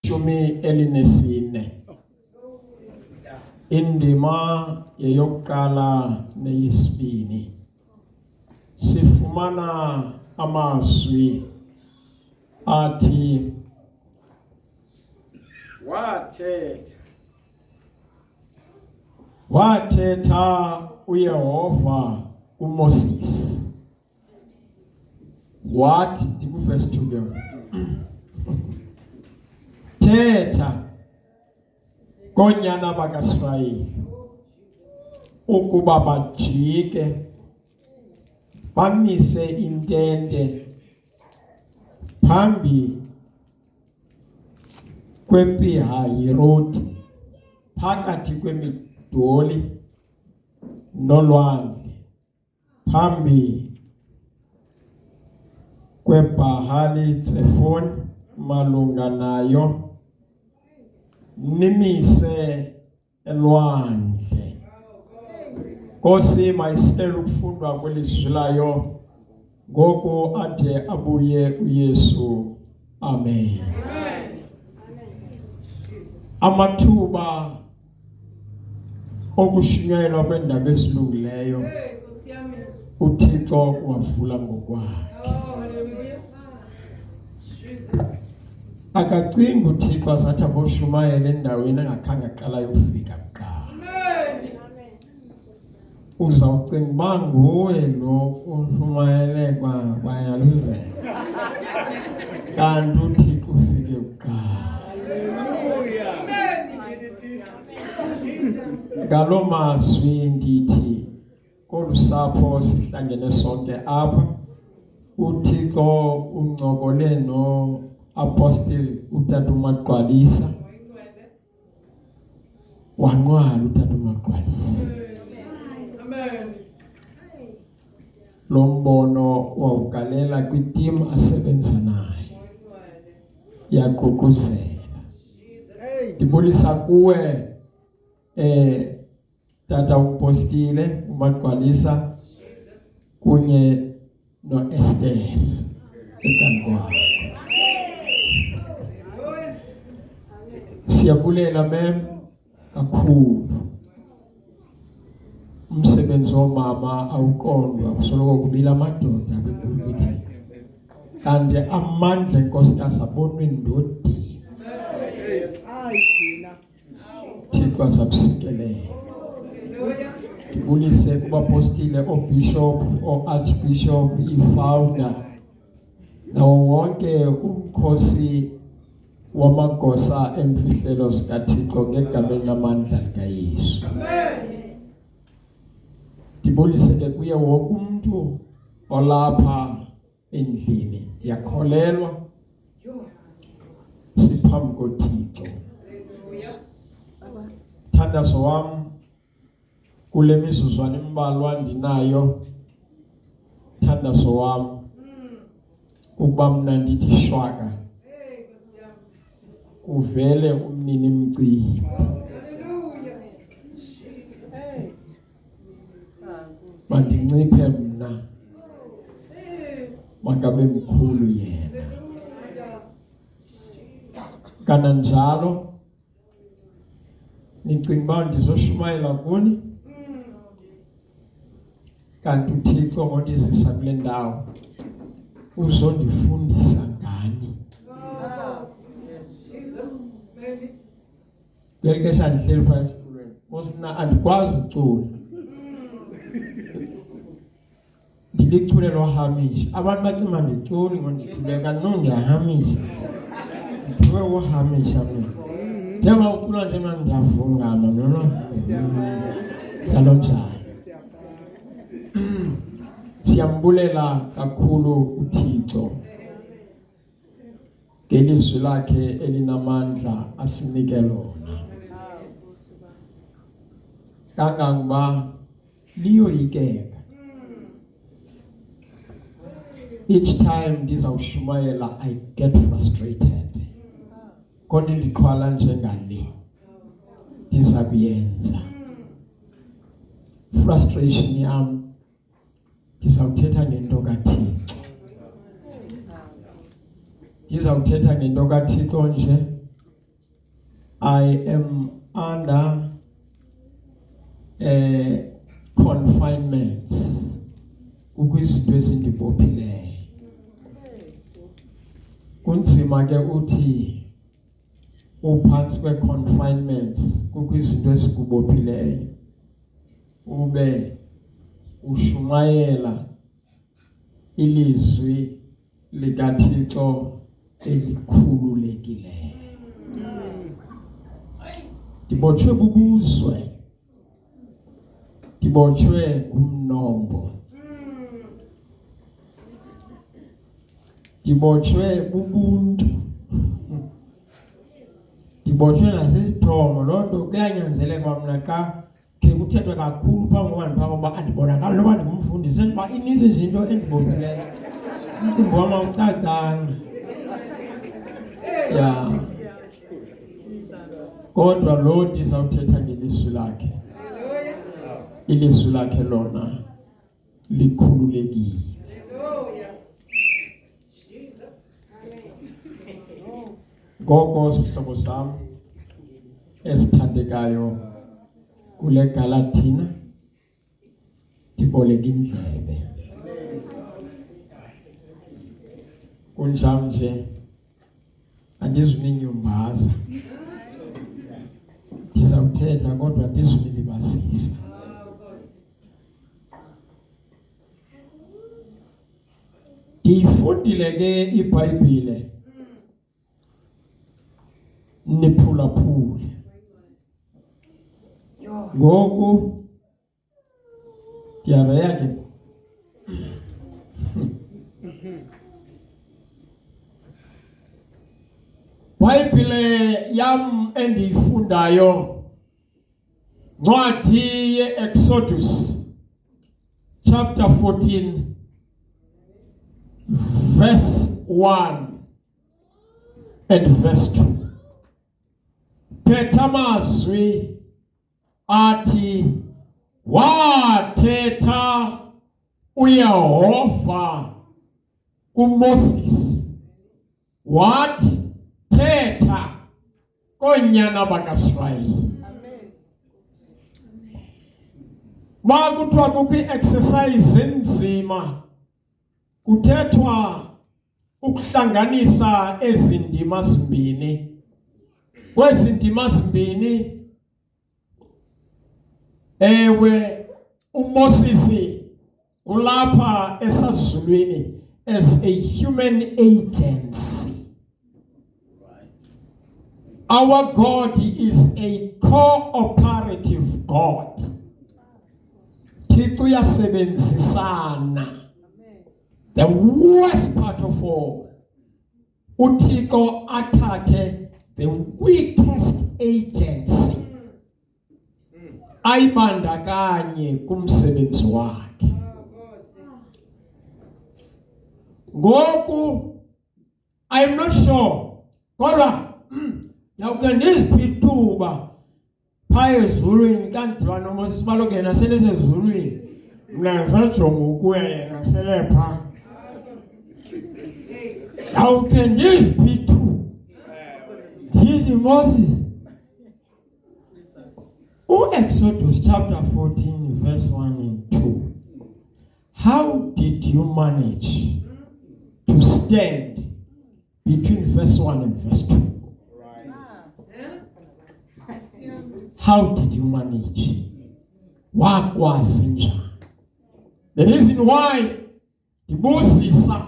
shumi elinesine. Indima yeyokuqala neyesibini. Sifumana amazwi athi wathetha uYehova kuMoses. What did we first do? Thetha konyana bakaSrayeli ukuba bajike bamise intente phambi kwePihahiroti phakathi kwemidoli nolwandle phambi kweBhahali Tsefoni malunga nayo nimise elwandle. Nkosi mayisicela ukufundwa kwelizwi layo ngoko ade abuye uYesu. Amen. Amathuba okushunyayelwa kwendaba esilungileyo uThixo wavula ngokwakhe. Akacinga uThixo azathi aboshumayela endaweni engakhange aqala yofika kuqala. Uzawucinga uba nguwe lo oshumayele kwayaluzela kanti uThixo ufike kuqala. Ngalo mazwi ndithi kolusapho sihlangene sonke apha uThixo uncokole no Apostle uTata uMagqwalisa wanqwala uTata uMagqwalisa. Amen. Lo mbono wawugalela kwi-team asebenza nayo yaqhuquzela. Ndibulisa kuwe Tata uPostile uMagqwalisa kunye noEsther eCankwa. Siyabulela mem kakhulu. Umsebenzi womama awuqondwa kusoloko kubila amadoda bepulpiti. Kanti amandla enkosikazi abonwe endodeni. Thixo azakusikelela. Ndibulise kubapostile oBishop oArchbishop iFounder nawo wonke umkhosi wamagosa emfihlelo zikaThixo ngegama namandla likaYesu. Ndibulise ke kuye wonke umuntu olapha endlini. Ndiyakholelwa siphambi koThixo. Thandazo wam kule mizuzwana imbalwa ndinayo, thandazo wam ukuba mna ndithi shwaka uvele umnini mcimbi. Mandinciphe mna makabe mkhulu yena. Kananjalo nicinga uba ndizoshumayela kuni kanti uThixo ngondizisa kule ndawo uzondifundisa ngani. Ngeke sandihleli phaya esikolweni mosina andikwazi ucula. Ndilichule lohamisha abantu bacima ndiculi ngondithuleka nondiyahamisha ndiwe wohamisha mina njengoba ucula nje mna ndiyavungama nono salo njalo. Siyambulela kakhulu uThixo ngelizwi lakhe elinamandla asinike lona kangangoba liyoyikeka. Each time ndizawushumayela I get frustrated. Kodwa ndiqhwala njengale ndiza kuyenza. Frustration yam ndizawuthetha ngento kaThixo. Ndizawuthetha ngento kaThixo nje I am under confinement. Ukwizinto ezindibophileyo. Kunzima ke uthi uphansi kwe-confinement kukwizinto ezikubophileyo ube ushumayela ilizwi likaThixo elikhululekileyo. Ndibotshwe bubuzwe, ndibotshwe ngumnombo, ndibotshwe bubuntu, ndibotshwe nasisithomo. Loo nto kuyanyanzeleka mna xa ke kuthethwa kakhulu phambi koba ndiphaa ngoba andibonakali noba ndingumfundisi uba ininzi izinto endibophileyo. Umntu wam awucacanga. Ya. Kodwa lo ndizawuthetha ngelizwi lakhe. Ilizwi lakhe lona likhululekile. Ngoko sihlobo sam esithandekayo kule Galatina ndiboleka indlebe. Kunjam nje andizuninyumbaza. Ndizawuthetha kodwa andizunilibazisa. Ndiyifundile ke iBhayibhile niphulaphule. Ngoku ndiyareya ke Bhayibhile yam endiyifundayo ncwadi ye-Exodus chapter 14 verse 1 and verse 2. Phetha amazwi athi wathetha uYehova kuMoses wathi thetha koonyana bakaIsrayeli. Makuthiwa kukwi-exercise enzima kuthethwa ukuhlanganisa ezi ndima zimbini. Kwezi ndima zimbini ewe uMoses ulapha esazulwini as a human agency. Our God is a cooperative God. Thixo uyasebenzisana. The worst part of all, uThixo athathe the weakest agency ayibandakanye kumsebenzi wakhe. Ngoku I'm not sure kodwa yawuke ndiziphi ithuba phaa ezulwini xa ndidibana noMoses baloku yena selesezulwini mna ndisajonga ukuya yena selepha. Yawuke ndiziphi ithuba ndithi Moses. Exodus chapter 14 verse 1 and 2. How did you manage to stand between verse 1 and verse 2? How did you manage? Wakwazi njani? The reason why ndibuzisa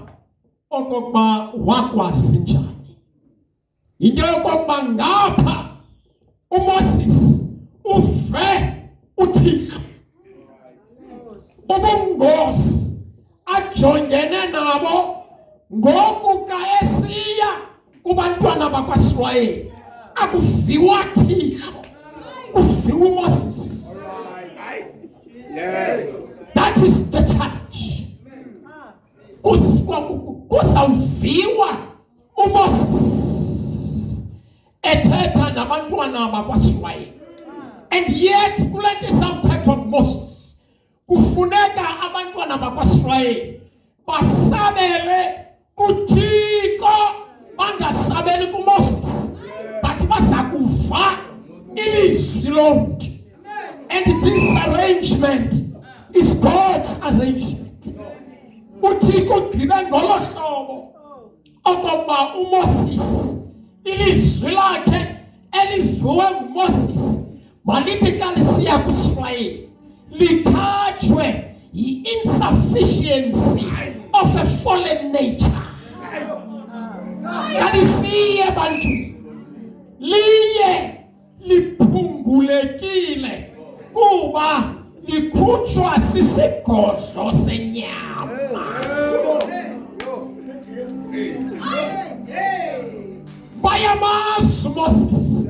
okokuba wakwazi njani into yokokuba ngapha uMoses uve uThixo ubungozi ajongene nabo ngoku ka esiya kubantwana bakwaIsrayeli akuviwa Thixo kuviwa uMoses. That is the challenge. Kusawuviwa uMoses ethetha nabantwana bakwaIsrayeli. And yet kulethi sawuthethwa uMoses kufuneka abantwana bakwaIsrayeli basabele kuThixo bangasabeli kuMoses, but baza kuva ilizwi lomntu. And this arrangement is God's arrangement. Uthixo ugqibe ngolo hlobo okokuba uMoses ilizwi lakhe elivuwe nguMoses malithi xa lisiya kwisirayeli likhatshwe yi-insufficiency of a fallen nature. Kalisiye ebantwini liye liphungulekile kuba likhutshwa sisigodlo senyama. Bayamazi Moses,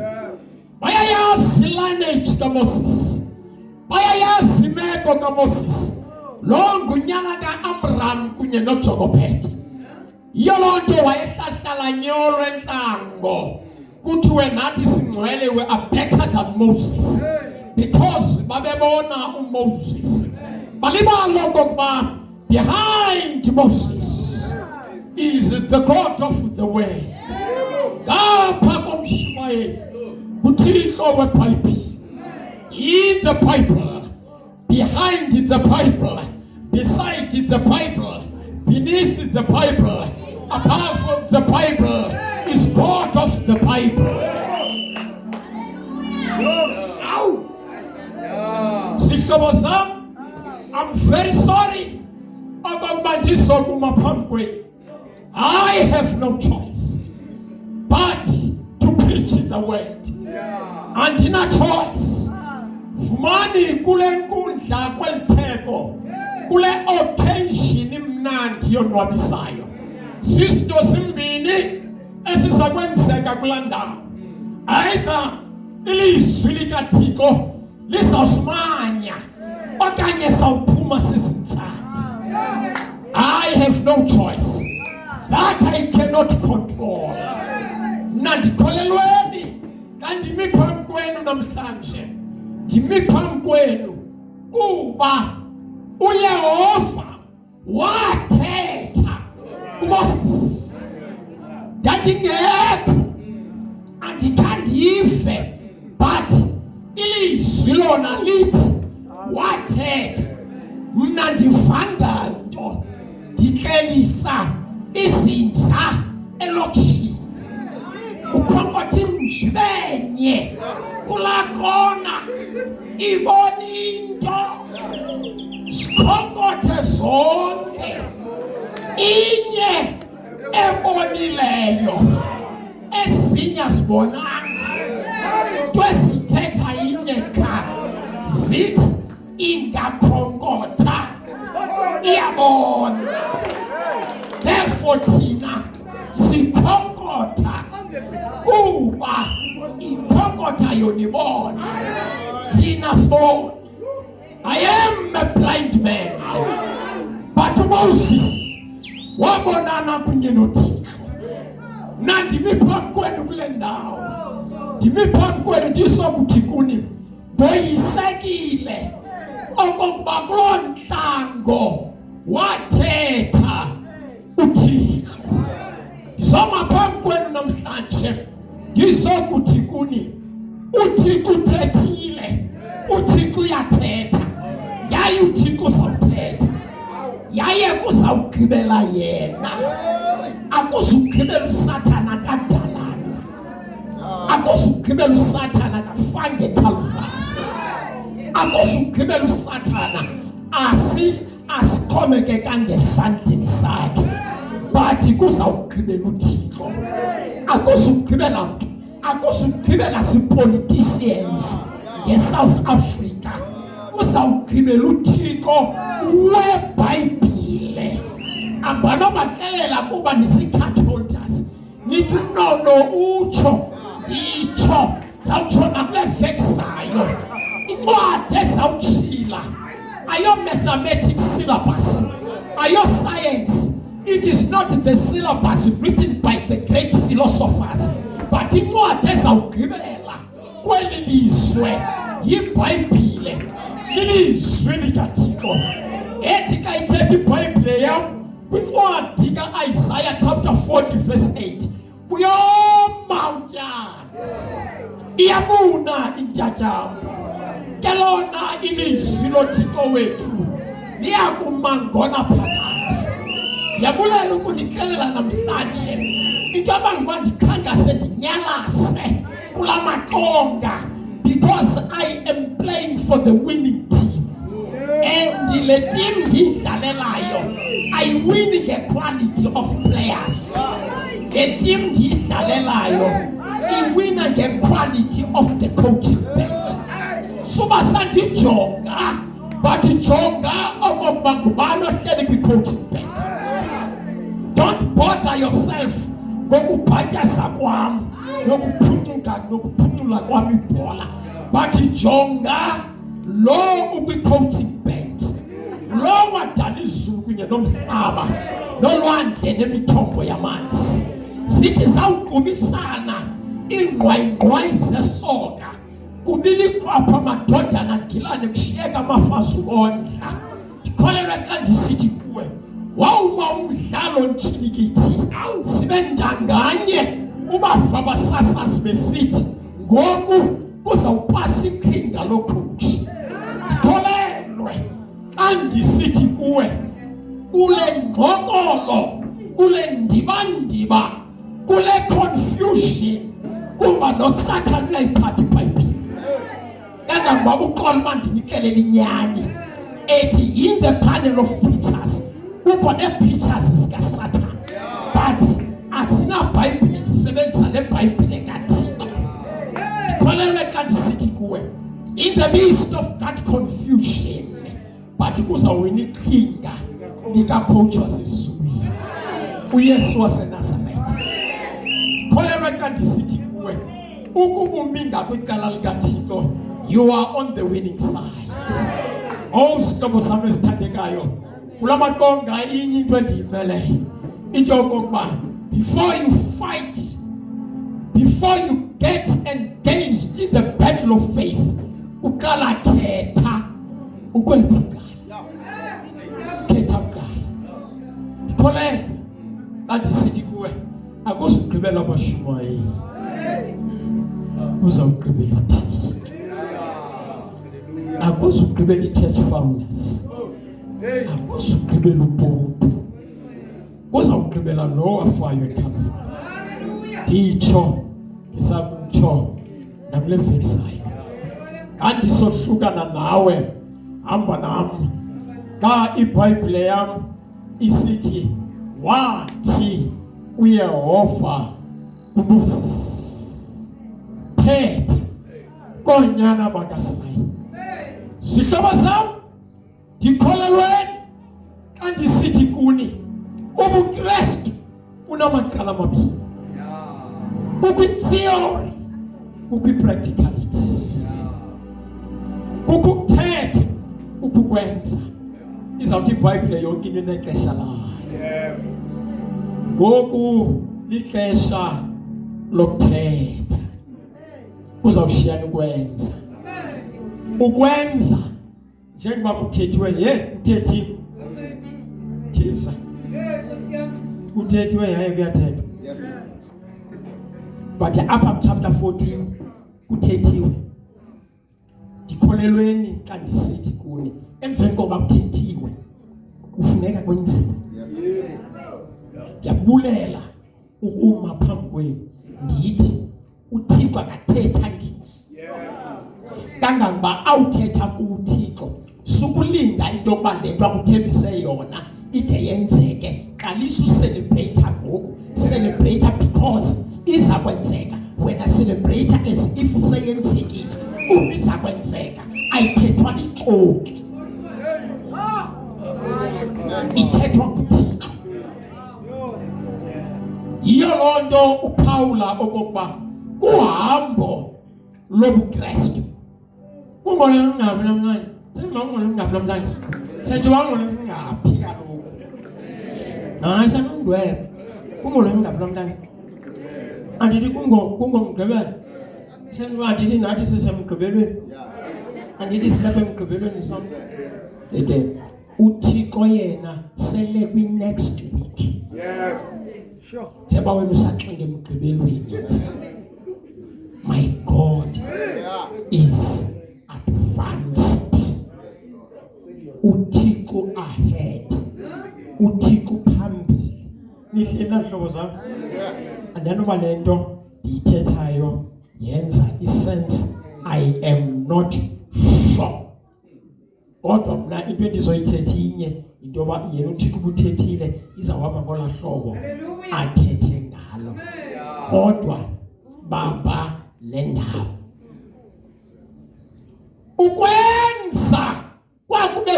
bayayazi lineage kaMoses, bayayazi imeko kaMoses, lo ngunyana kaAbram kunye noJokobhedi. Yiyo loo nto wayehlahlala nyolo entlango kuthiwe nathi singcwele we are better than Moses, because babebona uMoses. Balibala okokuba behind Moses is the God of the Word. Ngapha komshumayeli kuthixo weBhayibhile. In the Bible, behind the Bible, beside the Bible, beneath the Bible, above the Bible is God of the Bible. Sihlobo sam, I'm very sorry okokuba ndizokuma phambi kwenu. I have no choice but to preach the word. Andina choice. Fumani kule nkundla kwelitheko, kule occasion imnandi yonwabisayo. Sizinto zimbini esizakwenzeka kula ndawo. Either ilizwi likaThixo lizawusimanya okanye sawuphuma sizintsana. I have no choice. That I cannot control. Nandikholelweni kandimi phambi kwenu namhlanje. Ndimi phambi kwenu kuba uYehova wathetha kuMoses. Ndandingekho andikhandive, but ilizwi lona lithi wathetha. Mna ndivanga nto ndiklelisa izinja elokishini. Kukhonkotha imjibenye kulaa kona ibona into, sikhonkothe zonke. Inye ebonileyo ezinye azibonanga, nto ezithetha inye ka zithi ingakhonkotha iyabona. Therefore thina sikhonkotha kuba ikhonkotha yonibona, thina sibona. I am a blind man, but Moses wabonana kunye noThixo. Na ndimi phambi kwenu kule ndawo, ndimi phambi kwenu ndisokuthi kuni boyisekile okokuba kuloo ntlango wathetha uThixo. Ndizoma phambi kwenu namhlanje ndisokuthi kuni uThixo uthethile, uThixo uyathetha, yaye uThixo uzawuthetha, yaye kuzawugqibela yena. Akuzugqibela uSathana kadalana, akuzugqibela uSathana kafange eKhalvari, akuzugqibela uSathana asikhomekeka ngesandleni sakhe, but kuzawugqibela uThixo. Akuzugqibela mntu, akuzugqibela si-politicians ngeSouth Africa, kuzawugqibela uThixo weBhayibhile. Abanobaxelela kuba nisi-card holders nithi Nono utsho nditsho zawutshona kule veksayo. Incwadi ezawutshila ayo-mathematics syllabus, ayo-science. It is not the syllabus written by the great philosophers, but incwadi ezawugqibela kweli lizwe yiBhayibhile, lilizwi likaThixo. Ethi xa ithetha iBhayibhile yam kwincwadi kaIsaiah chapter 40 verse 8, uyoma utyala iyabuna intshatshamo kelona ilizwi loThixo wethu liyakumangona phakathi. Ndiyabulela ukunixelela namhlanje into abangoba ndikhankase ndinyalase kula maqonga because I am playing for the winning team. And the team ndidlalelayo I win the quality of players. The team ndidlalelayo I win the quality of the coaching bench. Suba sandijonga but jonga okokuba ngubani ohleli kwi-coaching bench. Don't bother yourself ngokubhatyaza kwam nokuphucula kwam ibhola, but jonga lo ukwi-coaching bench, lo wadala izulu kunye nomhlaba nolwandle nemithombo yamanzi. Sithi sawuqubisana iingqwayingqwayi zesoka kubili kwapha amadodana agilane kushiyeka amafazi ondla. Ndikholelwa xa ndisithi kuwe wawuma umdlalo ntshinikiti sibe ndanganye ubava abasasazi besithi ngoku kuzawupasa iqhinga lokhutshi. Ndikholelwe xa ndisithi kuwe kule ngxokolo, kule ndibandiba, kule confusion kuba noSathane uyayiphatha iBhayibhile. Kangangoba uqola uba ndinixelela inyani ethi in the panel of preachers kukho nee-preachers zikaSathane, but asinabhayibhile sisebenzisa lebhayibhile kaThixo. Ndikholelwe xa ndisithi kuwe in the midst of that confusion but kuzawuwina iqhinga likacoach wasezulwini uYesu waseNazaretha. Ndikholelwe xa ndisithi kuwe ukuba umi ngakwicala likaThixo you are on the winning side. Oh sihlobo sami esithandekayo, kula maqonga inye into endiyimeleyo into yokokuba before you fight, before you get engaged in the battle of faith, kuqala khetha ukweliphi icala. Khetha kuqala. Ndikholelwe xa ndisithi kuwe akuzugqibela abashumayeli, uzawugqibela uThixo. Akuzugqibela i-church founders, akuzugqibela uPopu, kuzawugqibela lo wafayo eKalvari. Nditsho ndisakutsho nakule vekisayo, andisohlukana nawe hamba nam xa iBhayibhile yam isithi wathi uYehova kuMoses thetha koonyana bakaSirayeli. Zihlobo zam ndikholelweni xa ndisithi kuni ubuKristu unamacala amabini, kukwi-theory kukwi-practicality, kukuthetha kukukwenza. Izawuthi iBhayibhile yonke into inexesha layo. Ngoku lixesha lokuthetha, kuzawushiyana ukwenza. Ukwenza njengoba kuthethiwe, uthethiwe thisa kuthethiwe yaye kuyathethwa. But apha chapter 14 kuthethiwe. Ndikholelweni xa ndisithi kuni emveni koba kuthethiwe kufuneka kwenziwe. Ndiyabulela ukuma phambi kwenu ndithi uThixo akathetha ngezi. Kangangoba awuthetha kuThixo sukulinda into yokuba le nto akuthembise yona ide yenzeke. Qalisa ucelebrate ngoku, celebrate because iza kwenzeka. Wena celebrate as if useyenzekile kuba iza kwenzeka. Ayithethwa lixoki, ithethwa nguThixo. Yiyo loo nto uPawula okokuba kuhambo lobuKristu kungona ngaphi namhlanje, sengingona ngaphi namhlanje, senjewangona singaphi kaloku hayi sanondwebe kungona ngaphi namhlanje. Andithi kungomgqibelo, sendithi nathi sisemgqibelweni, andithi silapha emgqibelweni sam. uThixo yena sele kwi-next week. Sure. Theba wena usaxinga emgqibelweni. My God is advanced. Uthixo ahead. Uthixo phambili. Nihlena hlobo zami. Andanoba lento ndiyithethayo yenza isense. I am not sure. Kodwa mna into endizoyithetha inye into yoba yena uthixo ubuthethile izawuhamba ngola hlobo athethe ngalo. Kodwa bamba le ndawo. Ukwenza kwakube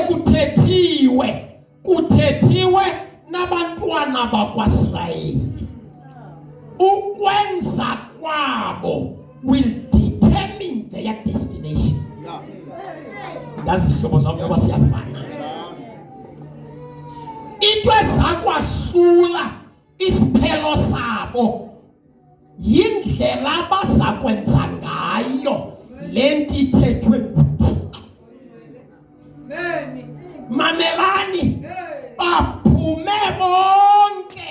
kuthethiwe nabantwana bakwaIsrayeli. Ukwenza kwabo will determine their destination. Ngazihlobo zami ngoba siyafana. Into ezakwahlula isiphelo sabo yindlela abazakwenza ngayo lento ithethwe nguThixo. Mamelani, baphume bonke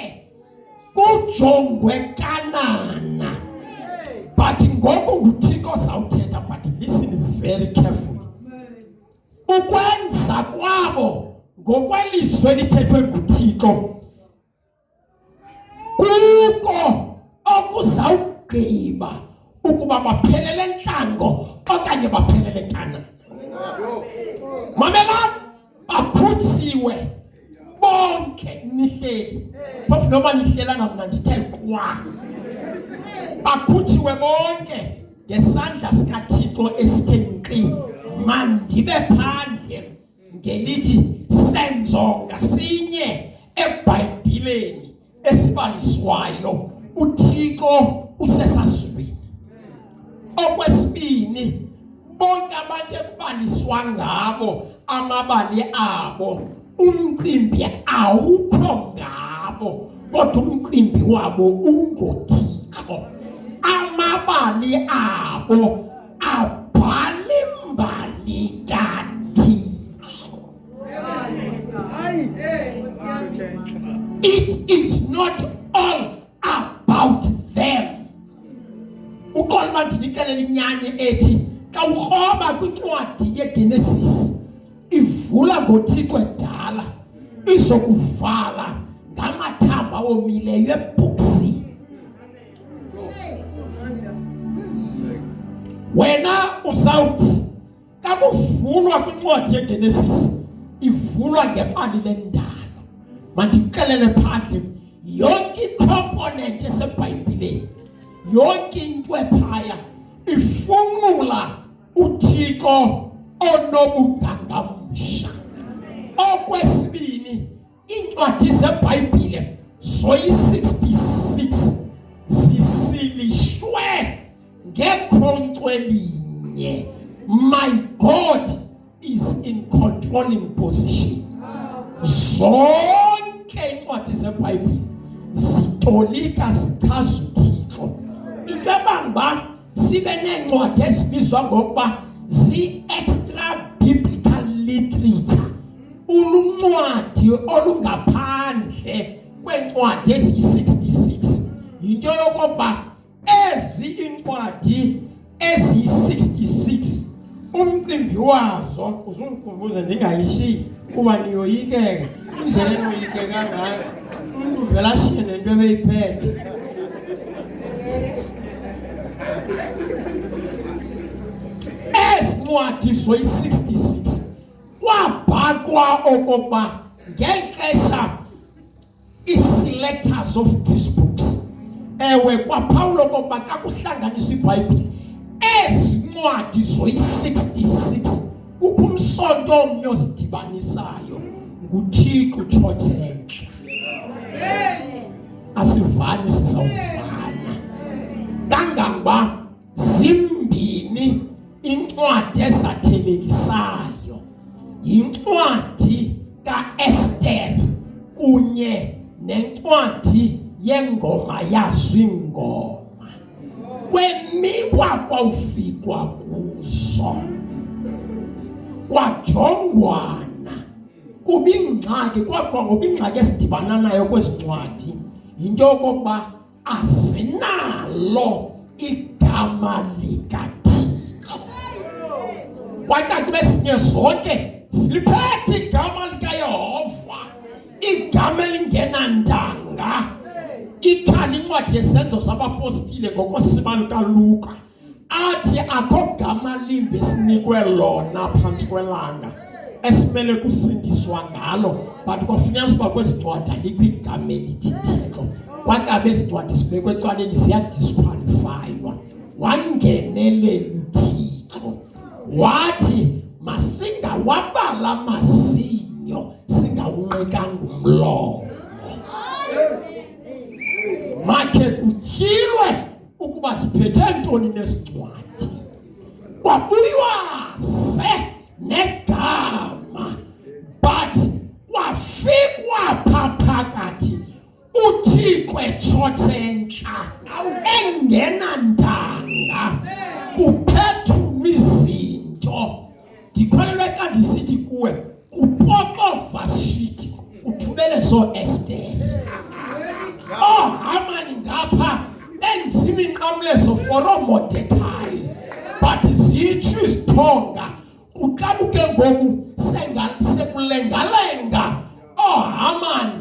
kujongwe Kanana. But ngoku nguThixo zawuthetha, but listen very carefully. Ukwenza kwabo ngokwelizwe lithethwe nguThixo kuko okuzawugqiba ukuba baphelele entlango okanye baphelele Kanana. Mamela bakhutsiwe bonke nihleli. Phofu noma nihlelana mna ndithe kwa. Bakhutsiwe bonke ngesandla sikaThixo esithe nkqi. Mandibe phandle ngelithi senzo ngasinye eBhayibhileni esibaliswayo uThixo usesazulwini. Okwesibini, bonke abantu ekubaliswa ngabo amabali abo, umcimbi awukho ngabo, kodwa umcimbi wabo ungoThixo. Amabali abo abhale imbali kaThixo. It is not all about them. Ukolma ndinikelela inyani ethi ka ukhoba kwincwadi yeGenesis ivula ngoThixo edala izokuvala ngamathamba omileyo ebhoksini. Wena usawuthi ka kuvulwa kwincwadi yeGenesis ivulwa ngepali lendalo. Mandikelele phandle yonke component eseBhayibhileni, yonke into ephaya ifunqula uThixo onobungangamsha. Okwesibini, incwadi zeBhayibhile zoyi-66 zisilishwe ngekhonkco elinye. My God is in controlling position. Zonke incwadi zeBhayibhile zitolika zichaza uThixo. Into ebanga sibe neencwadi ezibizwa ngokuba zi-extra biblical literature, uluncwadi olungaphandle kweencwadi eziyi-66. Yinto yokokuba ezi incwadi eziyi-66 umcimbi wazo uzungikhumbuze ndingayishiyi kuba niyoyikeka indlela enoyike kangaka umuntu uvela ashiye nento ebeyiphethe. Ezincwadi zoyi-66 kwabhakwa okokuba ngeli xesha ii-selectors of these books, ewe kwaPawulo okokuba kakuhlanganiswa iBhayibhile ezincwadi zoyi-66 kukho umsonto omnye ozidibanisayo nguThixo utshotshe entle. Asivani sizawuvana kangangoba zimbini incwadi ezathelekisayo, yincwadi kaEster kunye nencwadi yengoma yazwingoma. Kwemiwa kwawufikwa kuzo kwajongwana kubingxaki kwakho ngoba ingxaki esidibana nayo kwezi ncwadi yinto yokokuba azinalo igama likaThixo. kwacaca besinye zonke ziliphethe igama likaYehova, igama elingena ndanga. Ikhani incwadi yezenzo zabapostile ngokosiba lukaLuka athi akho gama limbi esinikwe lona phantsi kwelanga esimele kusindiswa ngalo, but kwafunyaniswa uba kwezi ncwadi alikho igama elithi Thixo. Kwacaca ezincwadi zibekwe ecaleni ziyadisqualifywa. Wangenelela uThixo wathi masingawabala amazinyo singawunqekanga umlomo. Makhe kutyilwe ukuba siphethe ntoni nesincwadi. Kwabuywa negama, but kwafikwa phakathi uThixo etshotshenhla engena ndanga kuphethulwa izinto. Ndikholelwe xa ndisithi kuwe kupoqo vashiti kuthubele so Esther. Hamani ngapha enzima inqamlezo for Mordecai, but zitsho izithonga kuqabuke ngoku sekulengalenga Hamani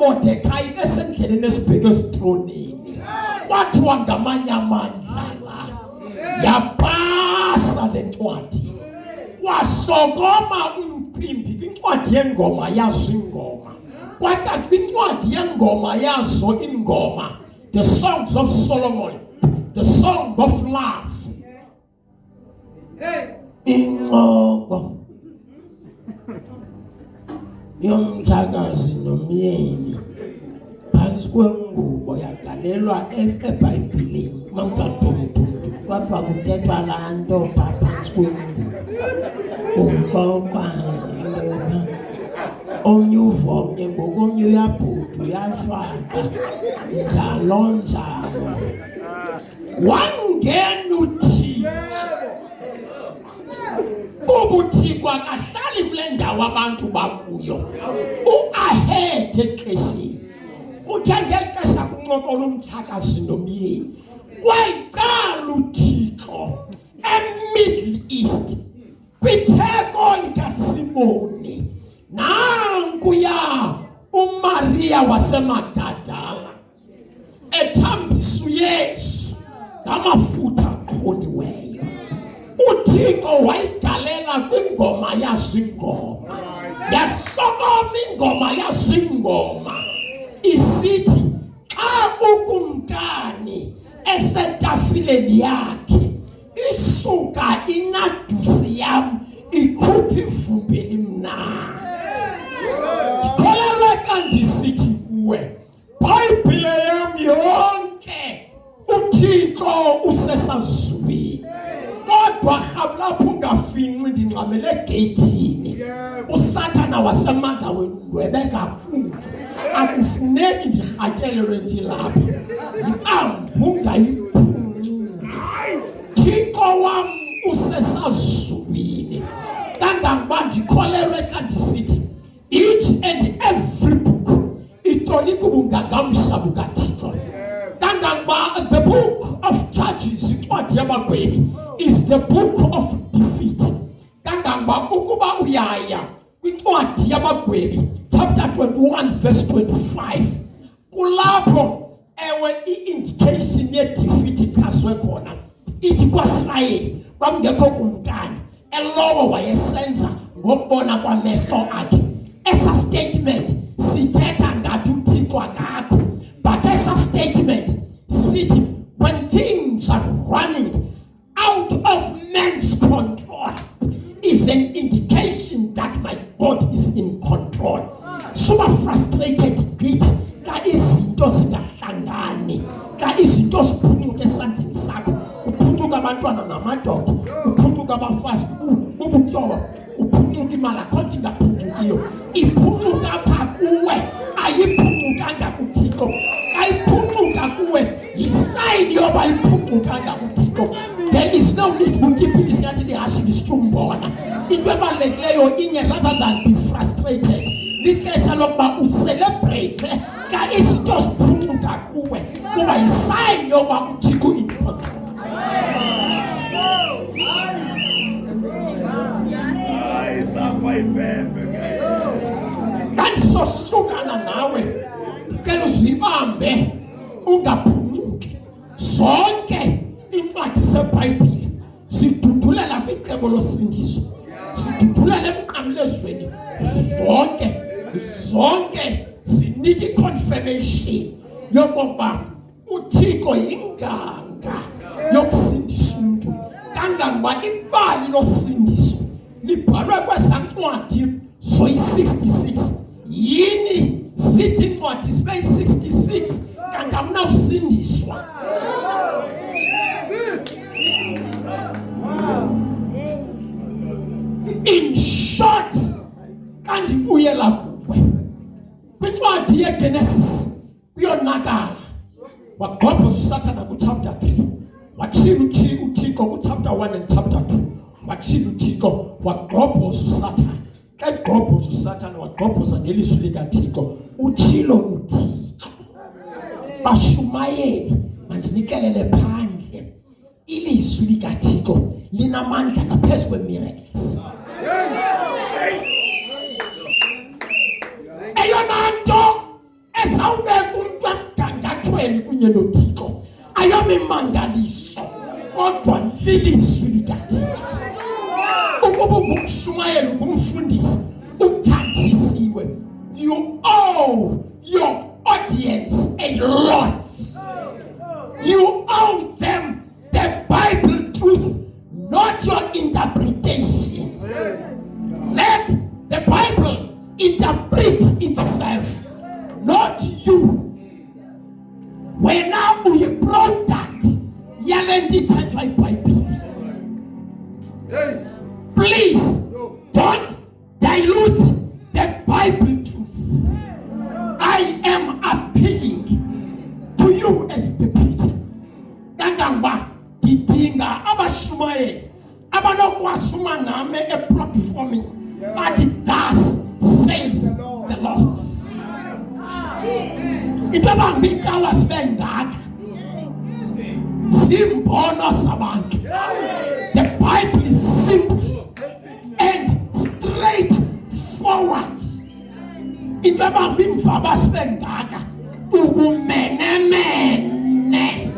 Mordecai besendleleni esibheke ezitronini. Kwathiwa ngamanye amandla la yapasa le ncwadi, kwahlokoma umcimbi kwincwadi yengoma yazo ingoma. Kwacaca kwincwadi yengoma yazo ingoma, the songs of Solomon, the song of love. Inqoko yomthakazi nomyeni phansi kwengubo yagalelwa eBhayibhelini. Mangadumdumdu kwapha kuthethwa laa nto phansi kwengubo. Omnye uvomnye ngokomnye uyabhuda uyashwaqa njalo. Wangena uThixo kuba uThixo akahlali kule ndawo abantu bakuyo, uahead exesheni. Kuthe ngeli xesha kuncokola umthakazi nomyeni, kwayicala uThixo eMiddle East kwitheko likaSimoni. Nankuya uMaria waseMagadala ethambisa uYesu ngamafutha aqholiweyo. uThixo wayigalela kwingoma yazingoma, yahlokoma ingoma yazingoma isithi xa ukumkani esetafileni yakhe isuka inadusi yam ikhupha ivumbi elimnandi. Ndikholelwe xa ndisithi kuwe Bhayibhile yam yonke uThixo usesazulwini, kodwa lapho ungafinci ndingxamele egeyithini. Usathana waseMotherwell ndwebe kakhulu, akufuneki ndirhatyelelwe ndilapha, ungayiphunculi. Thixo wam usesazulwini, kangangoba ndikholelwe xa ndisithi each and every book itonika ubungangamsha bukaThixo. Kangangoba the book of Judges, incwadi yabagwebi, is the book of defeat. Kangangoba ukuba uyaya kwincwadi yabagwebi chapter 21 verse 25, kulapho ewe i-indication ye-defeat ichaswe khona. Ithi kwaSirayeli kwamngekho kumkani, elowo wayesenza ngokubona kwamehlo akhe. Esa statement sithetha ngathi uThixo akakho, but esa statement sithi when things are running out of man's control is an indication that my God is in control. Super frustrated git ka izinto zingahlangani, ka izinto ziphucuke esandleni sakho, kuphucuka abantwana namadoda, kuphucuka abafazi, bubutyoba, kuphucuka imali akhonto ingaphucukiyo, iphucuka apha kuwe, ayiphucukanga kuThixo. Ka iphucuka kuwe yisayini yoba iphucukanga kuThixo. There is no need ukutipha isinyathi lihashi lisityumbona. Into ebalulekileyo inye, rather than be frustrated, lixesha lokuba ucelebrate ka izinto ziphucuka kuwe, kuba yisayini yoba uThixo in control. iBhayibhile sidudulela kwicebo losindiso, sidudulela emnqamlezweni zonke sinika i-confirmation yokokuba uThixo yinganga yokusindisa umuntu. Kangangoba ibali losindiso libhalwe kwezancwadi zoyi-66. Yini zithi incwadi zibe yi-66 kanti akunawusindiswa? In short, kanti buyela kuwe kwincwadi yeGenesis kuyonakala, wagqobhoza uSathana kuchapter 3, wachila uThixo kuchapter 1 and chapter 2, wachila uThixo wagqobhoza uSathana. Xa egqobhoza uSathana wagqobhoza ngelizwi likaThixo, utshilo uThixo, bashumayeli mandinikelele phandle, ilizwi likaThixo linamandla ngaphezu kwe-miracles. Eyona nto esawubeka umntu emgangathweni kunye noThixo ayomimangaliso, kodwa lilizwi likaThixo. Ukuba ungumshumayeli, ungumfundisi, uthandisiwe, you owe your audience a lot. You owe them the Bible truth, not your interpretation. Let the Bible interpret itself, not you. Wena uyi-product yale nto ithethwa iBhayibhile. Please don't dilute the Bible truth. I am appealing to you as the preacher. Kangangoba didinga abashumayeli abanokwasuma nami eplatforming, but thus says the Lord. Itobambikawa sibengaka simbono sabantu. The Bible is simple and straightforward. Itobambimva basibengaka ukumenemene.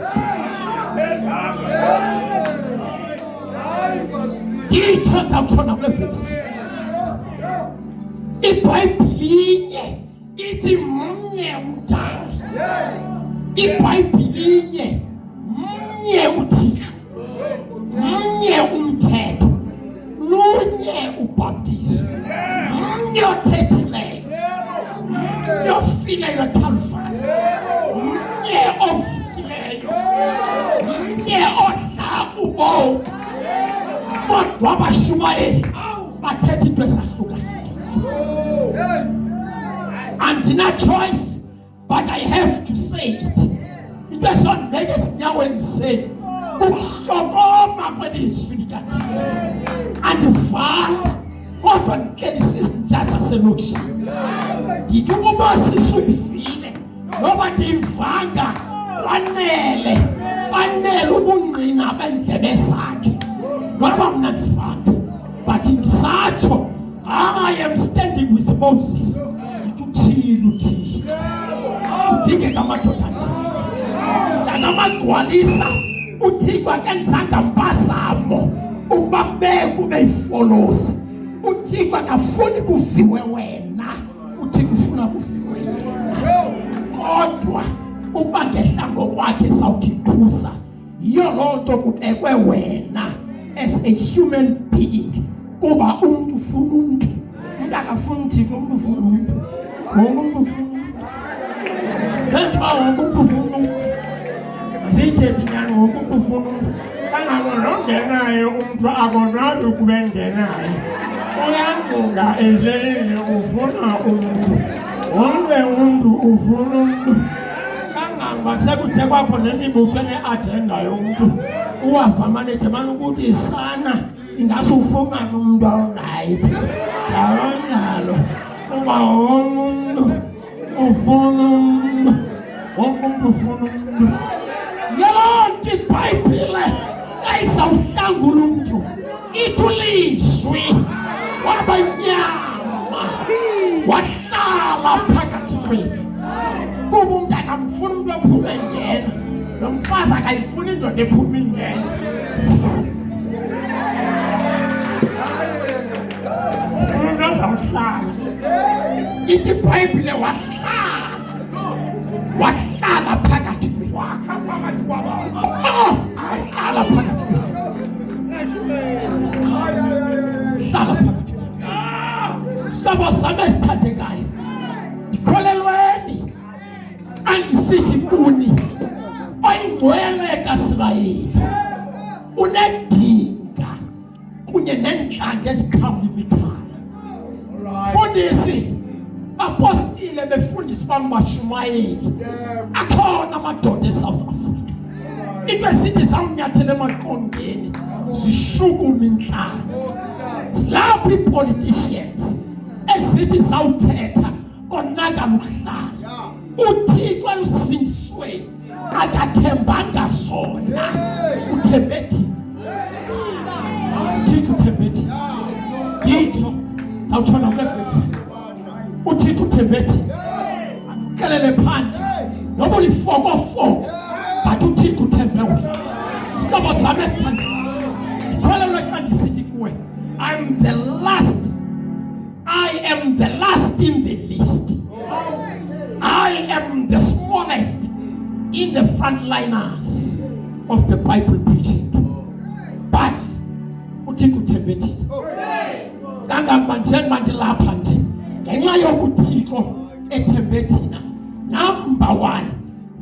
Ithatha kuthona kule verse. iBhayibhile ithi mnye umdali, iBhayibhile mnye uThixo, mnye umthetho, lunye ubhaptizo, mnye othethileyo, mnye ofileyo eKalvari, mnye ovukileyo, mnye odla ubomi. Kodwa abashumayeli bathetha into ezahlukayo. Andina choice, but I have to say it. It was on Vegas now and say, ukuhlokoma kwelizwi likaThixo andivanga, kodwa ndikelisisi njasa selokishini. Ndithi ukuba sisuyifile noba ndivanga kwanele ubungqina bendlebe zakhe, noba mna ndivanga, but ndisatsho I am standing with Moses. Udingeka amadoda athile ngamagcwalisa uThixo akenzanga mpazamo ukuba kube yifolosi. uThixo akafuni kuviwe wena, uThixo ufuna kuviwe yena. Kodwa ukuba ngehla ngokwakhe sawukhiquza, yiyo loo nto kubekwe wena as a human being, kuba umuntu ufuna umuntu. Umuntu akafuni uThixo, umuntu ufuna umuntu. Umuntu ufuna umuntu. Njengoba umuntu ufuna umuntu, asithethi nyani umuntu ufuna umuntu. Kangabona ongenayo umuntu akonwabi ukuba engenayo. Uyangunga ehlelile ufuna umuntu. Wonke umuntu ufuna umuntu. Kangangoba sekuthe kwakho nemibutho ene-agenda yomuntu. Uwavamane themana ukuthi isana ingase ufumane umuntu orayithi. Njalo uba umuntu ufuna umuntu, wonke umuntu ufuna umuntu. Yonke iBhayibhile ayisawuhlangula umuntu, ithi ulizwi waba inyama wahlala phakathi kwethu. Kuba umuntu akamfuni umuntu ephuma engena, nomfazi akayifuni indoda ephuma ingena. Ithi iBhayibhile wahlala phakathi kwethu. Wahlala phakathi kwethu. Hlala phakathi kwethu. Sabo sami esithandekayo. Ndikholelweni andisithi kuni oyingcwele kaIsrayeli unedinga kunye nenhlanti ezikhawula imikhala. Fundisi apostile befundisi bamashmayeli akhona amadoda eSouth Africa. Into esithi zawunyathele emaqongeni zishukuma inhlalo. Silapho ipoliticians esithi zawuthetha konakala ukuhlala. UThixo lusindiswe akathembanga zona. Uthembethi. Uthixo uthembethi. Ngitsho zawutshona mlefethi. Uthixo uthembethi. Akelele phandle. Noba ulifokofoko but uThixo uthembe wena. Sihlobo sami esithanda. Kholelwe xa ndisithi kuwe I am the last in the list. I am the smallest in the frontliners of the Bible preaching. But uThixo uthembethi. Kangakuba njengoba ndilapha nje ngenxa yokuThixo ethembe thina. Number one,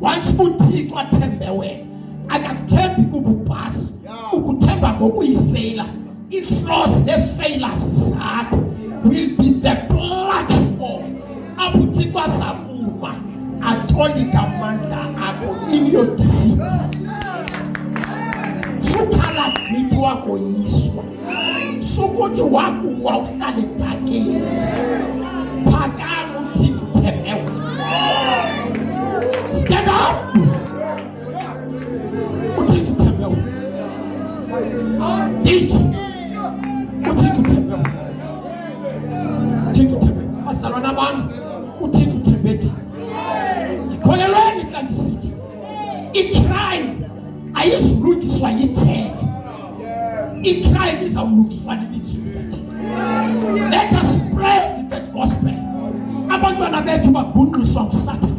once uThixo athembe wena akathembi kububhasa ukuthemba ngokuyifeyila. Iflaws ne-failures zakho will be the platform apho uThixo azakuma atolika amandla akho in your defeat. Sukhala gqithi wakho yiswa. Sukuthi wakuwa uhlale edakeni. Phakama uThixo uthembe wena. Stand up. Uthixo uthembe wena. Uthixo uthembe wena. Uthixo uthembe wena. Bazalwana bami, uThixo uthembethi. Ndikholelweni xa ndisithi icrime ayizulungiswa yitheke. Icrime izawulungiswa lilizwi likaThixo. Let us spread the gospel. Abantwana bethu bagungqiswa nguSathane.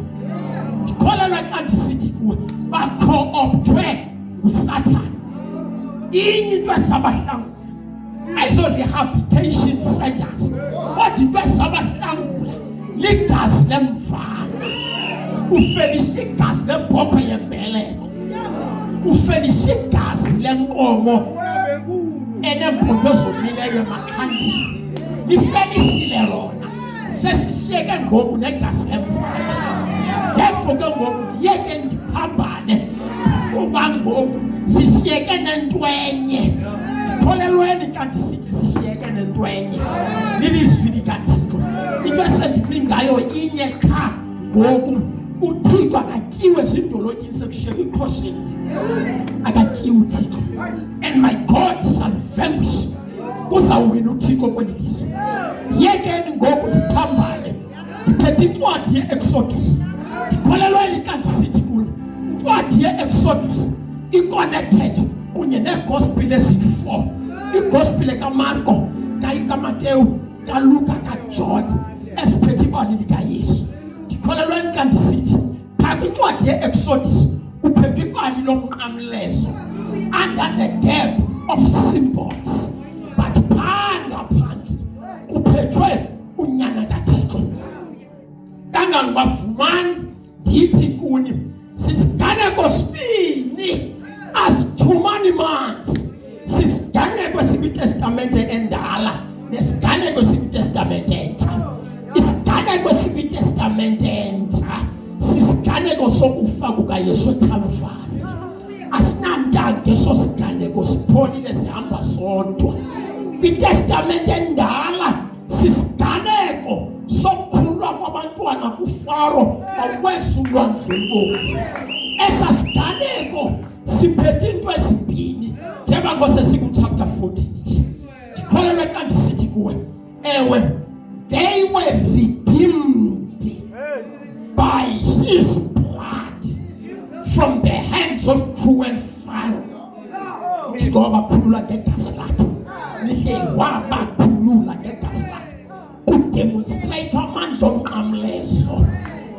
Ndikholelwa xa ndisithi kuwe bakho-optwe nguSathane. Inye into esabahlangula ayizo-rehabilitation centers kodwa into esabahlangula ligazi lemvana. Kufelisha igazi lebhokhwe yembeleko. Kufelisha igazi lenkomo enempondo zomileyo emakhandini. Lifelishile lona. Sesishiyeke ngoku negazi lemvana. Therefore ke ngoku ndiyeke ndiphambane kuba ngoku sishiyeke nentwenye. Ndikholelweni xa ndisithi sishiyeke nentwenye lilizwi likaThixo. Into esendifuni ngayo inye qha ngoku uThixo akatyiwe zindolotyini sekushiyeke iqhosheni. Akatyiwe uThixo. And my God shall vanquish. Kuzawuwina uThixo kweli lizwe. Ndiyekeni ngoku ndiphambane ndiphethe incwadi ye-Exodus. Ndikholelweni xa ndisithi kulo incwadi ye-Exodus i-connected kunye neegospel ezi-4. Igospel kaMarko, kaMateyu, kaLuka, kaJohn eziphethe ibali likaYesu. Ndikholelweni xa ndisithi phaa kwincwadi ye-Exodus kuphethwe ibali lomnqamlezo under the gap of symbols. But phaa phantsi kuphethwe unyana kaThixo. Kangangabavumani ndithi kuni sisiganeko sibini as too many months. Sisiganeko sikwitestamente endala nesiganeko sikwitestamente entsha. Isiganeko sikwitestamente entsha sisiganeko sokufa kukaYesu eKalvari. Asinamntange eso siganeko sipholile sihamba sodwa. Kwitestamente endala sisiganeko sokukhululwa kwabantwana kuFaro baweza ulwandle olubomvu. Esa siganeko siphethe into ezibini njengoba sesikuchapter 14 nje. Ndikholelwe xa ndisithi kuwe ewe they were redeemed by his blood from the hands of cruel Pharaoh. uThixo wabakhulula ngegazi lakhe. Lihleli wabakhulula ngegazi lakhe. Kudemonstrate amandla omnqamlezo.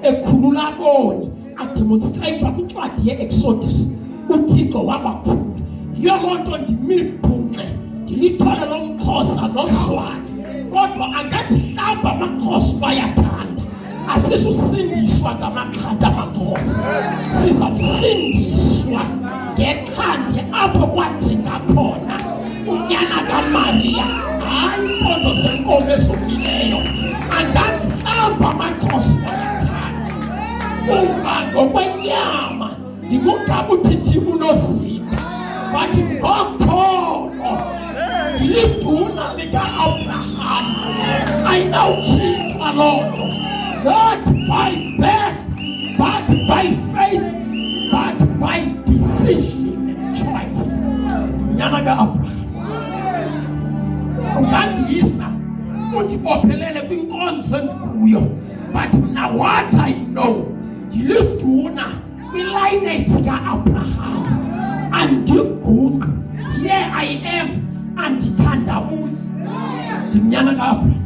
Ekhulula aboni, ademonstrate kwincwadi ye-Exodus. uThixo wabakhulula. Yiyo loo nto ndimibhunqe, ndilithole lomXhosa nozwane. Kodwa angandihlamba amaXhosa bayathanda. Asizusindiswa ngamaqhathi amaXhosa. Sizawusindiswa ngekhandi apho kwajinga khona unyana kaMariya. Hayi impondo zenkomo ezomileyo. Angandihlamba amaXhosa bayathanda. Kuba ngokwenyama ndingugaba uthithibu nozinda. Bathi ngokholo ndiliduna lika-Abraham. Ayinawutshintshwa loo nto. Not by birth, but by faith, but by decision and choice. Nyana ka-Abraham. Ungandiyisa undibophelele kwinkonzo endikuyo. But now what I know, ndiliduna kwi-lineage ka-Abraham. Andiguqa. Here I am. Andithandabuzi. Ndimnyana ka-Abraham.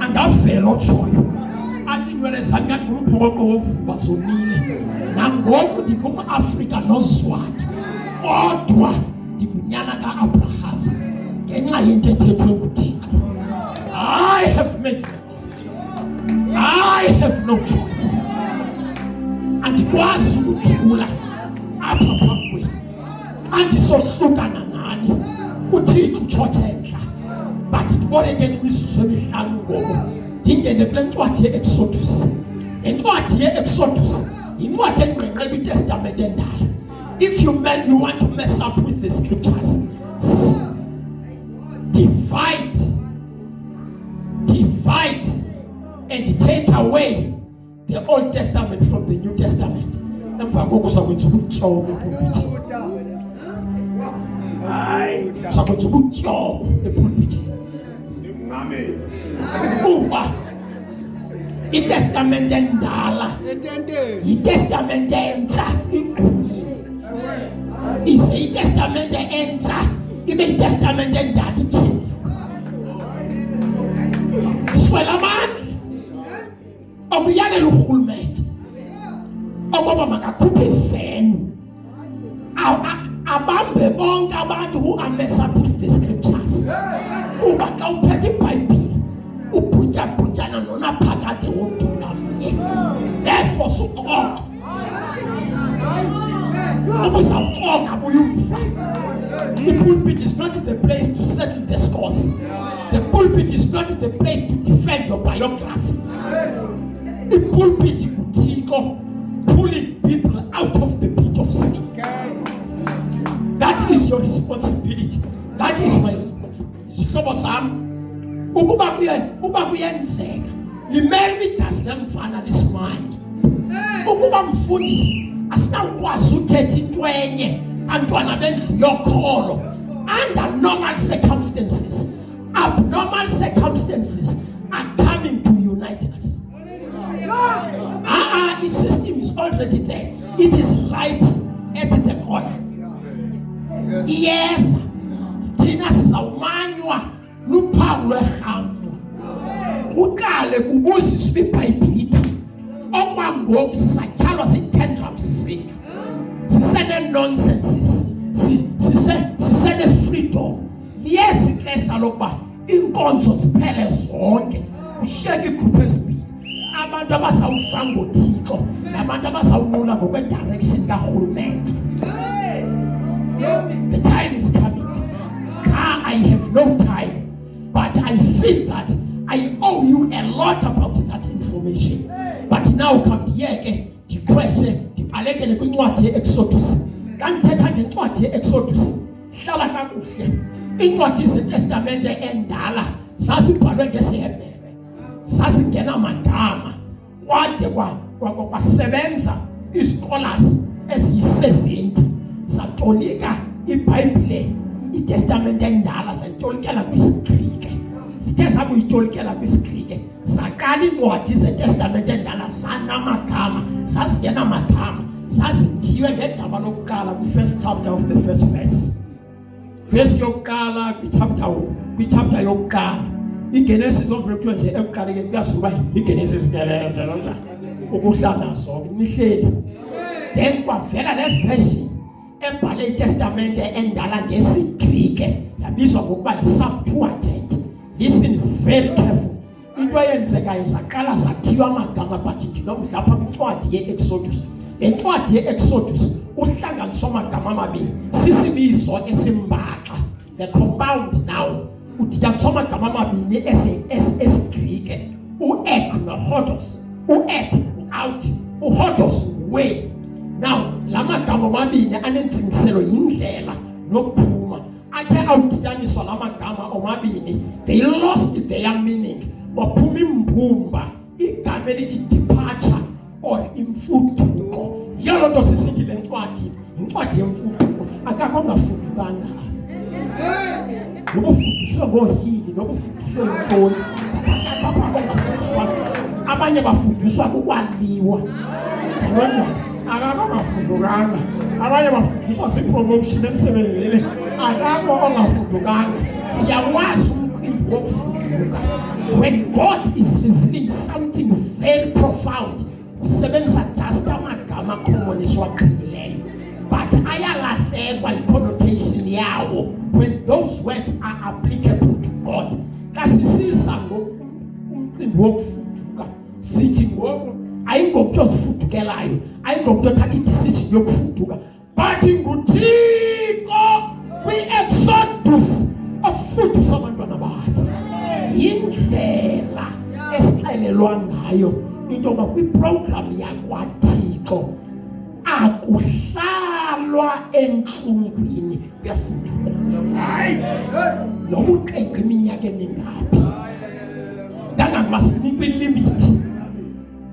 Angavela otshoyo. Athi nywele zami ngathi ngumphokoqo wovuba zomile. Nangoku ndingumAfrika nozwana. Kodwa ndimnyana ka-Abraham. Ngenxa yento ethethwe nguThixo. I have made that decision. I have no choice. Andikwazi ukuthula apha phambi kwenu. Andisohlukana nani. uThixo utshotshentla. But ndiboleke imizuzu emihlanu ngoku ndingene kule ncwadi ye-Exodus. Le ncwadi ye-Exodus yincwadi engqengqe kwiTestament endala. If you want to mess up with the scriptures, divide and take away the Old Testament from the New Testament. Emva koko sakwenza ubutyobo epulpiti. Sakwenza ubutyobo epulpiti. Amen. Kuba iTestament endala, iTestament entsha igqunyiwe. Ize iTestament entsha ibe iTestament endala ijini. Swela amandla okuyalela urhulumente okoba makakhuphe iveni abambe bonke abantu who are messed up with the scriptures. Kuba xa uphethe iBhayibhile ubhutyabhutyana nonaphakade womntu ngamnye. Therefore suxoxa ubuzawuxoxa buyumva. The pulpit is not the place to settle the scores. The pulpit is not the place to defend your biography. The pulpit kuThixo pulling people out of the pit of sin. That is your responsibility. That is my responsibility. Sihlobo sami, ukuba kuyenzeka limele igazi lemfana lisimanye. Ukuba mfundisi asinawukwazi uthetha into enye bantwana bendlu yokholo under normal circumstances. Abnormal circumstances are coming to unite us. The system is already there. It is right at the corner. Yes, thina sizawumanywa luphawu lwerhambo. Kuqale kubuziswe iBhayibhile. Okwangoku sisatyhalwa zii-tantrums zethu. Sisene-nonsenses. Sisene-freedom. Yes, ixesha lokuba iinkonzo ziphele zonke. Kushiyeke iigruphu ezibini. Abantu abazawuva ngoThixo nabantu abazawunqula ngokwe-direction karhulumente. The time is coming. I have no time, but I feel that I owe you a lot about that information. But now kandiyeke ndikhwese ndibhalekele kwincwadi ye-Exodus. Kandithetha ngencwadi ye-Exodus, hlala kakuhle. Iincwadi zeTestamente endala zazibhalwe ngesiHebhere, zazingena magama kwade kwasebenza ii-scholars eziyi-70 zatolika iBhayibhile, iTestament endala zayitolikela kwisiGrike. Zithe zakuyitolikela kwisiGrike zaqala iincwadi zeTestament endala zanamagama, zazingena magama, zazithiywe ngegama lokuqala kwi-first chapter of the first verse. verse yokuqala kwi-chapter yokuqala iGenesis ovule kuthiwa nje ekuqaleni kuyasuka iGenesis njalo ukuhlala zonke nihleli then kwavela le version ebhale iTestament endala ngesiGreek yabizwa ngokuba yi-Septuagint. Listen very careful. Into eyenzekayo zaqala zathiwa amagama but ndinomdla apha kwincwadi ye-Exodus. Le ncwadi ye-Exodus kuhlanganiswa amagama amabini sisibizo esimbaxa. The compound now udityaniswa amagama amabini esiGreek u-ek no-hodos. U-ek out, u-hodos way. Now la magama amabini anentsingiselo yindlela nokuphuma. Athe awudityaniswa la magama omabini they lost their meaning. Kwaphuma imbumba igama elithi departure or imfuduko. Yalo nto sisithi le ncwadi incwadi yemfuduko akakho ongafudukanga. Nobufuduswe ngohili nobufuduswe intoni akakho ongafuduswa. Abanye bafuduswa kukwaliwa njalo akakho ongafudukanga. Abanye bafuduswa zipromotion emsebenzini akakho ongafudukanga. Siyawazi umcimbi wokufuduka. When God is revealing something very profound, usebenzisa just amagama akhomoniswa qhibileyo but ayalahlekwa i-connotation yawo when those words are applicable to God. Kasisiza ngomcimbi wokufuduka sithi ngoku ayingomuntu ozifudukelayo, ayingomuntu othatha i-decision yokufuduka but nguThixo kwi-Exodus ofudusa abantwana bakhe. Indlela esixelelwa ngayo into yoba kwiprogram yakwaThixo akuhlalwa entlungwini kuyafuduka. Noba uqenqa iminyaka emingaphi kangangoba sinikwe limit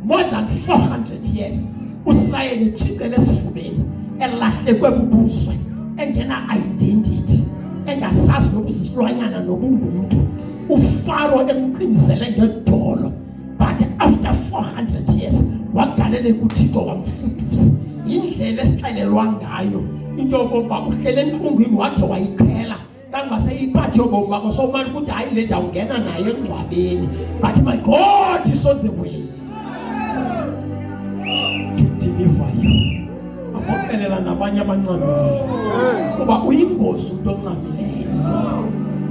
more than 400 years uSirayeli etshixele esifubeni elahlekwe bubuzwe engena identity engasazi noba sisilwanyana noba ungumntu. uFaro emcinizele ngedolo but after 400 years wagalela kuThixo wamfudusa. Indlela esixelelwa ngayo into yokuba uhlele entlungwini wade wayiqhela kangase iphathi yobomi bakho somani ukuthi hayi le ndawo ungena naye engcwabeni but my God is on the way to deliver you. Amoxelela nabanye abancamileyo kuba uyingozi umuntu oncamileyo,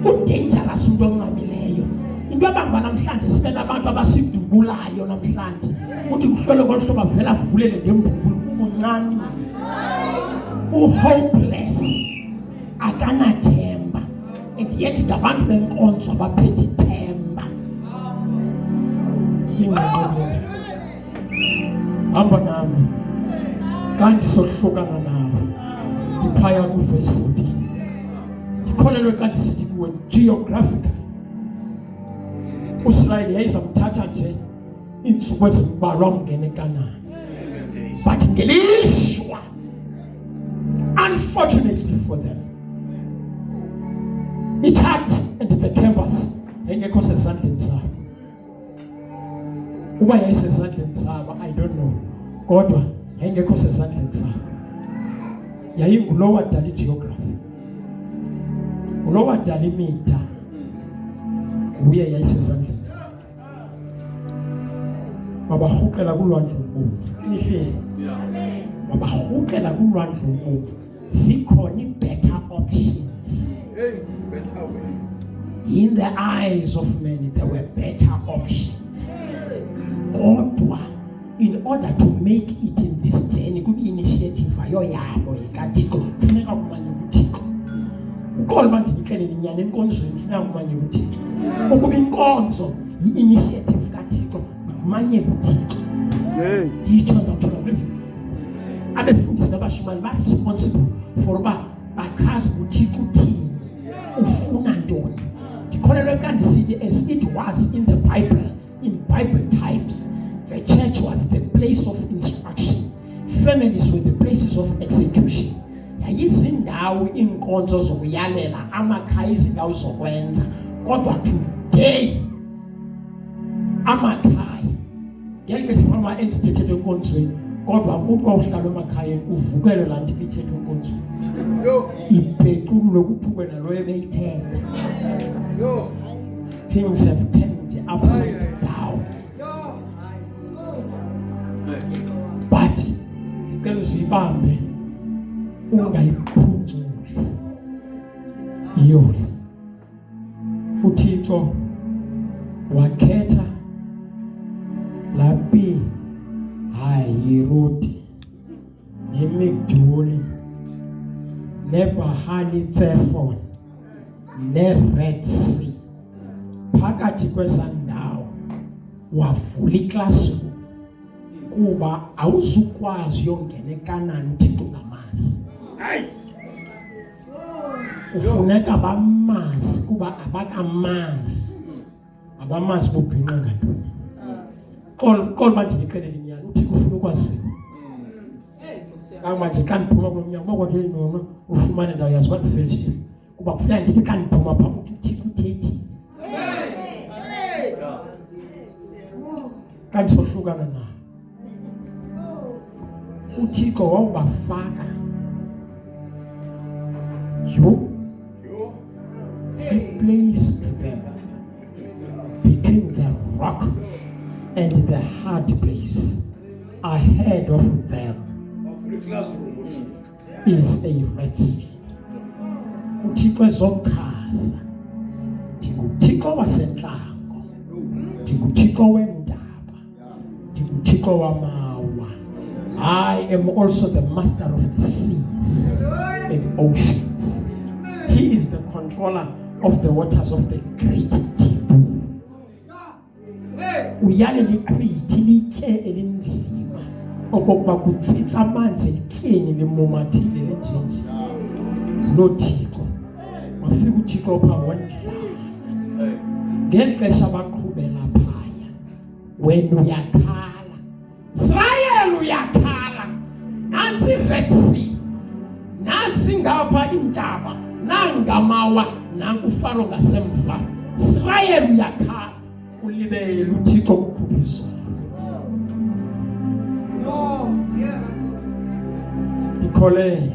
udangerous umuntu oncamileyo. Into abamba namhlanje sibe nabantu abasidubulayo namhlanje ukuthi kuhlole ngolhlobo avela avulele ngembubulu kubuncane, uhopeless, akanathemba, and yet ngabantu benkonzo abaphethe ithemba. Hamba nami kanti sohlukana nawe iphaya ku verse 14. Ndikholelwe kanti sithi kuwe geographical uSirayeli yayizamthatha nje insuku ezimbalwa umngene eKanani but ngelishwa unfortunately for them iChart and the campus engekho sezandleni zabo. Uba yayisezandleni zabo I don't know kodwa engekho sezandleni zabo. Yayingulo wadala igeography, ngulo wadala imida, uye yayisezandleni zabo. Babahuqela kulwandle olubomvu imihleli, babahuqela kulwandle olubomvu. Zikhona better options. In the eyes of many there were better options. Kodwa in order to make it in this journey could be initiative ayo yabo ikaThixo kufuneka kumanye uThixo. Uqolo manje ngixelele inyani enkonzweni kufuneka kumanye uThixo. Ukuba inkonzo yi-initiative kaThixo kumanye uThixo. Nditsho ngizawuthola kulevisi abefundisi nabashumani ba responsible for uba bakhazi uThixo uthini ufuna ntoni. Ndikholelwe kanti sithi as it was in the Bible, in Bible times, the church was the place of instruction. Families were the places of execution. Yayizindawo inkonzo zokuyalela amakhaya izindawo zokwenza. Kodwa today amakhaya ngeke sifama institute enkonzweni kodwa kuthiwa uhlala emakhaya uvukele laa nto ibithetha unkonzo ibhequlule kuthiwe nalo ebeyithetha. Things have turned upside down. But ndicela uzuyibambe ungayiphunculi iyona. uThixo wakhetha laphi Hayirodi neMigdoli neBahali Tsefon neRed Sea phakathi kwesandawo wavula iklasi kuba awuzukwazi yongena eKanani uThixo ngamazi. Kufuneka bamazi kuba abakamazi abamazi bobhinqa ngantoni. Qol manje ndixelele inyani uThixo ufuna ukwaziwa. Manje xa ndiphuma kulo mnyango bakho nje Nono ufumane indawo yazi abantu fellowship kuba kufuneka ndithi xa ndiphuma phaa uthi uThixo uthethi. Kanti sohlukana na uThixo wawubafaka he placed them between the rock and the hard place. Ahead of them is a Red Sea. uThixo ezochaza ndinguThixo wasentlango, ndinguThixo wendaba, ndinguThixo wamawa. I am also the master of the seas and oceans. He is the controller of the waters of the great deep. Uyale liqhwithi lithe elinzima okokuba kutsitsa amanzi etyeni limumathile lenjenje. NoThixo wafika uThixo phaa wondlala ngeli xesha baqhubela phaya. Wena uyakhala, Israyeli uyakhala, nansi Red Sea, nansi ngapha intaba, nangamawa, nankufaro ngasemva. Israyeli uyakhala, ulibele uThixo kukhupha izolo. Ndikholele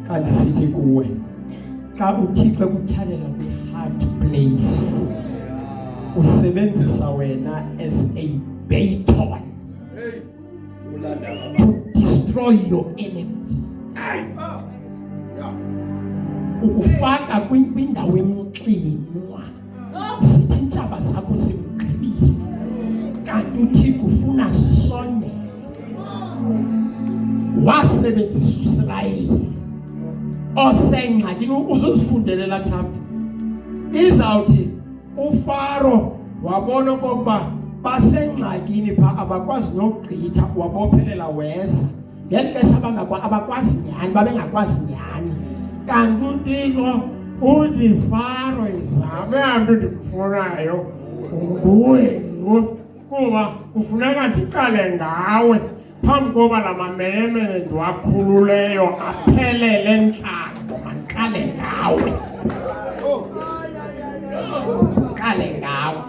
kanti sithi kuwe xa uThixo kutyhalela kwi-hard place usebenzisa wena as a baton to destroy your enemies. Ukufaka kwindawo emxinwa sithi intshaba zakho simgqibile kanti uThixo ufuna zisondele. Wasebenzisa uSirayeli osengxakini uzozifundelela chapter izawuthi uFaro wabona okokuba basengxakini pha abakwazi nogqitha wabophelela weza ngeli xesha abakwazi nyani babengakwazi nyani. Kanti uThixo uziFaro izame antu ndikufunayo nguwe kuba kufuneka ndiqale ngawe phambi koba la mamenemene ndiwakhululeyo aphelele ntlango. Mandiqale ngawe, qale ngawe.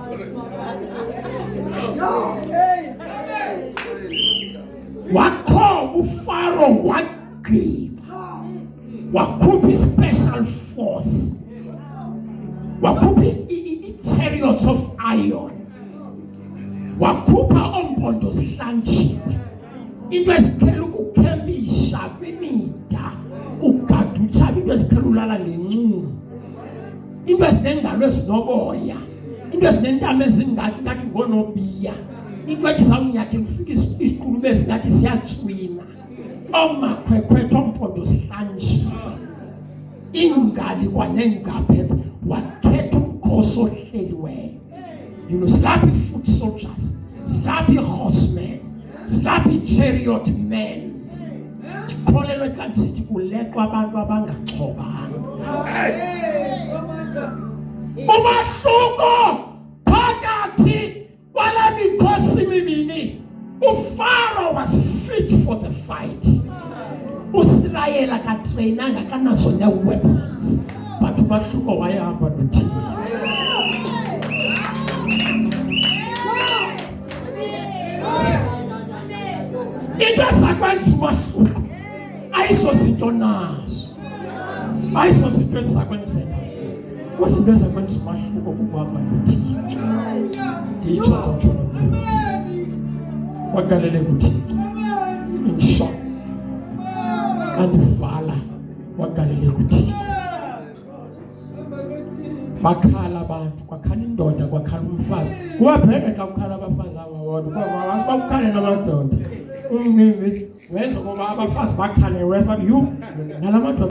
Wakhoba uFaro wagqiba, wakhupha i-special force, wakhupha i-chariots of iron, wakhupha oompondo zihlanjiwe, into eziqhela ukukhempisha kwimida kugadutshaba, into eziqhela ulala ngencumo, into ezinengalo ezinoboya, into ezinentamo ezingathi ngoonobiya, into ethi sawunyathela ufika isiqulube ezingathi siyatswina, oomakhwekhwetha oompondo zihlanjiwe, iingali kwaneengcaphephe. Wakhetha umkhosi ohleliweyo. You know, silapha foot soldiers, silapha horsemen, silapha chariot men. Ndikholelwe xa ndisithi kuleqwa abantu abangaxhobanga. Umahluko phakathi kwale mikhosi mibini, uFaro was fit for the fight. uSirayeli akatrainanga akanazo ne-weapons, but umahluko wayehamba noThixo. into ezakwenza umahluko ayisozinto nazo, ayisozinto ezizakwenzeka, kodwa into ezakwenza umahluko kukuhamba noThixo. Nditsho tshotshola mfundisi wagalele kuThixo. In short, xa ndivala wagalele kuThixo. Bakhala abantu, kwakhala indoda, kwakhala umfazi. Kubapheke xa kukhala abafazi abawodwa, kodwa bakukhale namadoda. Umnqimbi wenza ukuba abafazi bakhale, wes but you nalamadoda